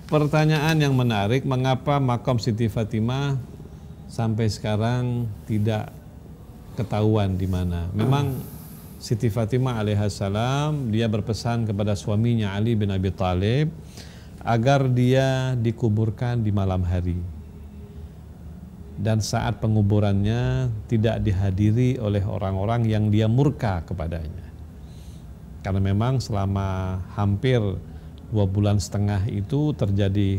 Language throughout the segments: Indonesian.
pertanyaan yang menarik, mengapa makam Siti Fatimah sampai sekarang tidak ketahuan di mana? Memang Siti Fatimah alaihissalam dia berpesan kepada suaminya Ali bin Abi Thalib agar dia dikuburkan di malam hari. Dan saat penguburannya tidak dihadiri oleh orang-orang yang dia murka kepadanya. Karena memang selama hampir 2,5 bulan itu terjadi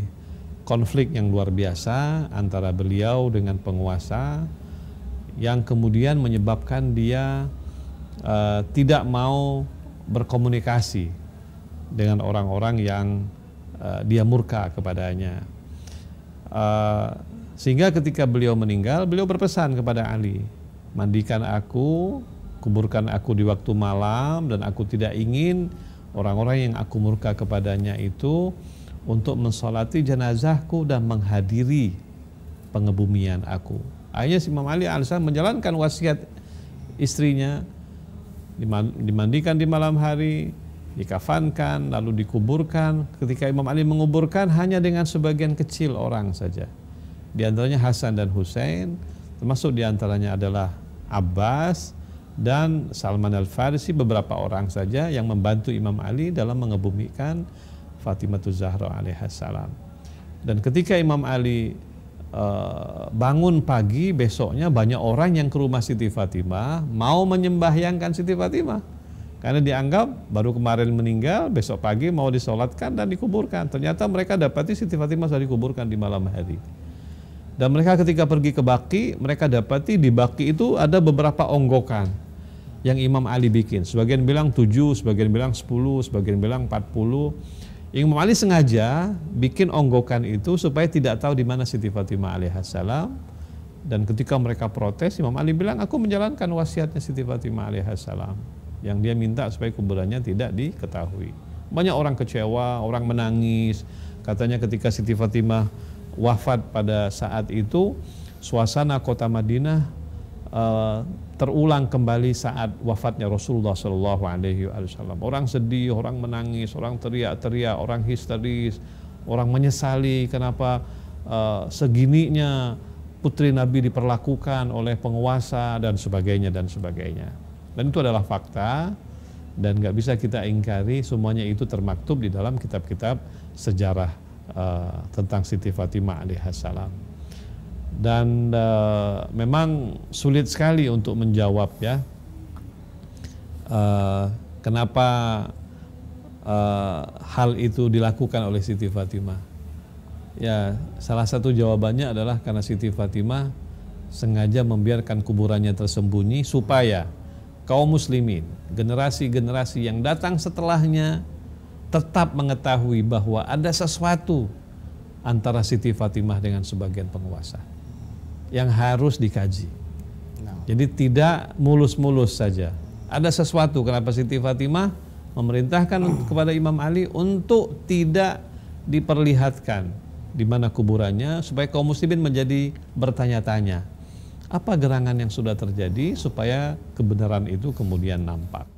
konflik yang luar biasa antara beliau dengan penguasa yang kemudian menyebabkan dia tidak mau berkomunikasi dengan orang-orang yang dia murka kepadanya. Sehingga ketika beliau meninggal, beliau berpesan kepada Ali, mandikan aku, kuburkan aku di waktu malam, dan aku tidak ingin orang-orang yang aku murka kepadanya itu untuk mensolati jenazahku dan menghadiri pengebumian aku. Akhirnya Imam Ali alaihissalam menjalankan wasiat istrinya, dimandikan di malam hari, dikafankan, lalu dikuburkan. Ketika Imam Ali menguburkan hanya dengan sebagian kecil orang saja. Di antaranya Hasan dan Husain, termasuk di antaranya adalah Abbas dan Salman Al-Farisi, beberapa orang saja yang membantu Imam Ali dalam mengebumikan Fatimah Zahra alaihissalam. Dan ketika Imam Ali bangun pagi besoknya, banyak orang yang ke rumah Siti Fatimah mau menyembahyangkan Siti Fatimah, karena dianggap baru kemarin meninggal, besok pagi mau disolatkan dan dikuburkan. Ternyata mereka dapati Siti Fatimah sudah dikuburkan di malam hari. Dan mereka ketika pergi ke Baqi, mereka dapati di Baqi itu ada beberapa onggokan yang Imam Ali bikin. Sebagian bilang 7, sebagian bilang 10, sebagian bilang 40. Imam Ali sengaja bikin onggokan itu supaya tidak tahu di mana Siti Fatimah alaihissalam. Dan ketika mereka protes, Imam Ali bilang, aku menjalankan wasiatnya Siti Fatimah alaihissalam, yang dia minta supaya kuburannya tidak diketahui. Banyak orang kecewa, orang menangis. Katanya ketika Siti Fatimah wafat pada saat itu, suasana kota Madinah terulang kembali saat wafatnya Rasulullah SAW. Orang sedih, orang menangis, orang teriak-teriak, orang histeris, orang menyesali kenapa segininya putri Nabi diperlakukan oleh penguasa dan sebagainya dan sebagainya. Dan itu adalah fakta dan nggak bisa kita ingkari, semuanya itu termaktub di dalam kitab-kitab sejarah tentang Siti Fatimah alaihissalam. Dan memang sulit sekali untuk menjawab ya kenapa hal itu dilakukan oleh Siti Fatimah. Ya, salah satu jawabannya adalah karena Siti Fatimah sengaja membiarkan kuburannya tersembunyi supaya kaum muslimin, generasi-generasi yang datang setelahnya tetap mengetahui bahwa ada sesuatu antara Siti Fatimah dengan sebagian penguasa yang harus dikaji. Jadi tidak mulus-mulus saja. Ada sesuatu kenapa Siti Fatimah memerintahkan kepada Imam Ali untuk tidak diperlihatkan di mana kuburannya, supaya kaum muslimin menjadi bertanya-tanya apa gerangan yang sudah terjadi supaya kebenaran itu kemudian nampak.